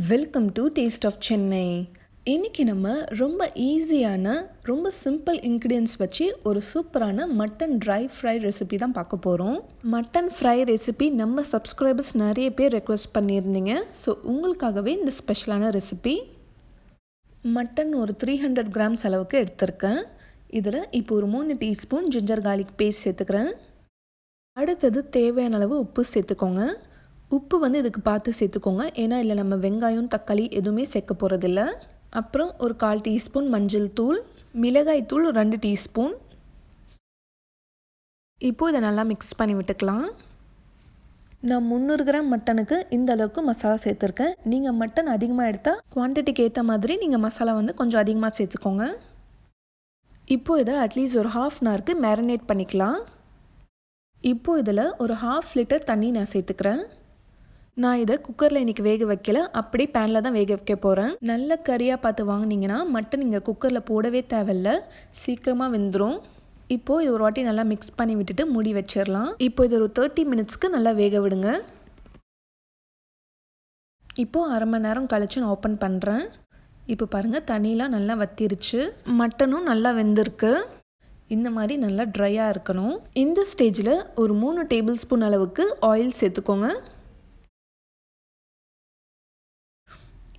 Welcome to taste of Chennai. இன்றைக்கி நம்ம ரொம்ப ஈஸியான ரொம்ப சிம்பிள் இன்க்ரீடியன்ஸ் வச்சு ஒரு சூப்பரான மட்டன் ட்ரை ஃப்ரை ரெசிபி தான் பார்க்க போகிறோம். மட்டன் ஃப்ரை ரெசிபி நம்ம சப்ஸ்கிரைபர்ஸ் நிறைய பேர் ரெக்வெஸ்ட் பண்ணியிருந்தீங்க. ஸோ உங்களுக்காகவே இந்த ஸ்பெஷலான ரெசிபி. மட்டன் ஒரு 300 கிராம்ஸ் அளவுக்கு எடுத்திருக்கேன். இதில் இப்போ ஒரு 3 டீஸ்பூன் ஜிஞ்சர் கார்லிக் பேஸ்ட் சேர்த்துக்கிறேன். அடுத்தது தேவையான அளவு உப்பு சேர்த்துக்கோங்க. உப்பு இதுக்கு பார்த்து சேர்த்துக்கோங்க, ஏன்னா இல்லை நம்ம வெங்காயம் தக்காளி எதுவுமே சேர்க்க போகிறதில்ல. அப்புறம் ஒரு 1/4 டீஸ்பூன் மஞ்சள் தூள், மிளகாய் தூள் 2 டீஸ்பூன். இப்போது இதை நல்லா மிக்ஸ் பண்ணி விட்டுக்கலாம். நான் 300 கிராம் மட்டனுக்கு இந்த அளவுக்கு மசாலா சேர்த்துருக்கேன். நீங்கள் மட்டன் அதிகமாக எடுத்தால் குவான்டிட்டிக்கு ஏற்ற மாதிரி நீங்கள் மசாலா கொஞ்சம் அதிகமாக சேர்த்துக்கோங்க. இப்போது இதை அட்லீஸ்ட் ஒரு 1/2 அன் ஹவருக்கு மேரினேட் பண்ணிக்கலாம். இப்போது இதில் ஒரு 1/2 லிட்டர் தண்ணி நான் சேர்த்துக்கிறேன். நான் இதை குக்கரில் இன்றைக்கி வேக வைக்கல, அப்படி பேனில் தான் வேக வைக்க போகிறேன். நல்ல கறியாக பார்த்து வாங்கினீங்கன்னா மட்டன் நீங்கள் குக்கரில் போடவே தேவையில்ல, சீக்கிரமாக வெந்துடும். இப்போது இது ஒரு வாட்டி நல்லா மிக்ஸ் பண்ணி விட்டுட்டு மூடி வச்சிடலாம். இப்போ இது ஒரு 30 மினிட்ஸ்க்கு நல்லா வேக விடுங்க. இப்போது அரை மணி நேரம் கழித்து நான் ஓப்பன் பண்ணுறேன். இப்போ பாருங்கள், தண்ணியெலாம் நல்லா வத்திருச்சு, மட்டனும் நல்லா வெந்திருக்கு. இந்த மாதிரி நல்லா ட்ரையாக இருக்கணும். இந்த ஸ்டேஜில் ஒரு 3 டேபிள் ஸ்பூன் அளவுக்கு ஆயில் சேர்த்துக்கோங்க.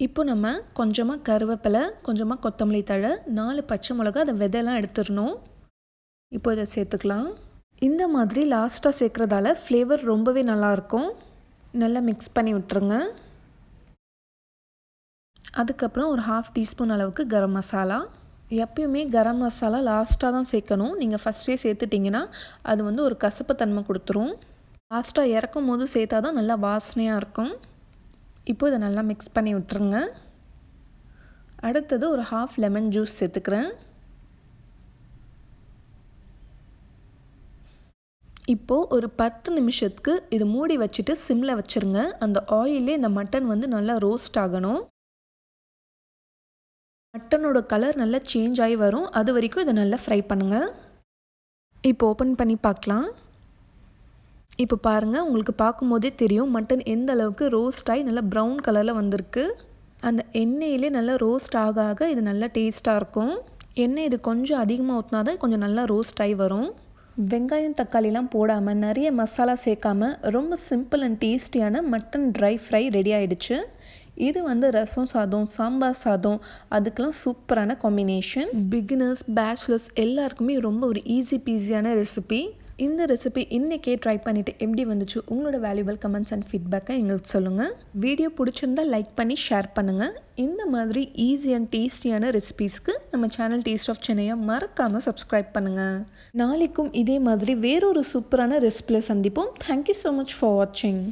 இப்போ நம்ம கொஞ்சமாக கருவேப்பிலை, கொஞ்சமாக கொத்தமல்லி தழை, 4 பச்சை மிளகா, அதை விதையெல்லாம் எடுத்துடணும். இப்போ இதை சேர்த்துக்கலாம். இந்த மாதிரி லாஸ்ட்டாக சேர்க்குறதால ஃப்ளேவர் ரொம்பவே நல்லாயிருக்கும். நல்லா மிக்ஸ் பண்ணி விட்டுருங்க. அதுக்கப்புறம் ஒரு 1/2 டீஸ்பூன் அளவுக்கு கரம் மசாலா. எப்பயுமே கரம் மசாலா லாஸ்ட்டாக தான் சேர்க்கணும். நீங்கள் ஃபஸ்ட்டே சேர்த்துட்டிங்கன்னா அது ஒரு கசப்பு தன்மை கொடுத்துரும். லாஸ்ட்டாக இறக்கும் போது சேர்த்தா தான் நல்லா வாசனையாக இருக்கும். இப்போ இதை நல்லா மிக்ஸ் பண்ணி விட்டுருங்க. அடுத்தது ஒரு 1/2 லெமன் ஜூஸ் சேர்த்துக்கிறேன். இப்போது ஒரு 10 நிமிஷத்துக்கு இது மூடி வச்சுட்டு சிம்மில் வச்சுருங்க. அந்த ஆயிலே இந்த மட்டன் நல்லா ரோஸ்ட் ஆகணும். மட்டனோட கலர் நல்லா சேஞ்ச் ஆகி வரும், அது வரைக்கும் இதை நல்லா ஃப்ரை பண்ணுங்கள். இப்போ ஓப்பன் பண்ணி பார்க்கலாம். இப்போ பாருங்கள், உங்களுக்கு பார்க்கும்போதே தெரியும் மட்டன் எந்த அளவுக்கு ரோஸ்ட் ஆகி நல்லா ப்ரௌன் கலரில் வந்திருக்கு. அந்த எண்ணெயிலே நல்லா ரோஸ்ட் ஆக ஆக இது நல்லா டேஸ்ட்டாக இருக்கும். எண்ணெய் இது கொஞ்சம் அதிகமாக ஊற்றினா தான் கொஞ்சம் நல்லா ரோஸ்ட் ஆகி வரும். வெங்காயம் தக்காளிலாம் போடாமல் நிறைய மசாலா சேர்க்காமல் ரொம்ப சிம்பிள் அண்ட் டேஸ்டியான மட்டன் ட்ரை ஃப்ரை ரெடி ஆகிடுச்சு. இது ரசம் சாதம், சாம்பார் சாதம், அதுக்கெலாம் சூப்பரான காம்பினேஷன். பிகினர்ஸ், பேச்சுலர்ஸ் எல்லாருக்குமே ரொம்ப ஒரு ஈஸி பீஸியான ரெசிபி. இந்த ரெசிபி இன்றைக்கே ட்ரை பண்ணிவிட்டு எப்படி வந்துச்சு உங்களோட வேல்யூபிள் கமெண்ட்ஸ் அண்ட் ஃபீட்பேக்கை எங்களுக்கு சொல்லுங்கள். வீடியோ பிடிச்சிருந்தால் லைக் பண்ணி ஷேர் பண்ணுங்கள். இந்த மாதிரி ஈஸி அண்ட் டேஸ்டியான ரெசிபீஸ்க்கு நம்ம சேனல் டேஸ்ட் ஆஃப் சென்னையை மறக்காமல் சப்ஸ்கிரைப் பண்ணுங்கள். நாளைக்கும் இதே மாதிரி வேறொரு சூப்பரான ரெசிபியில் சந்திப்போம். தேங்க்யூ ஸோ மச் ஃபார் வாட்சிங்.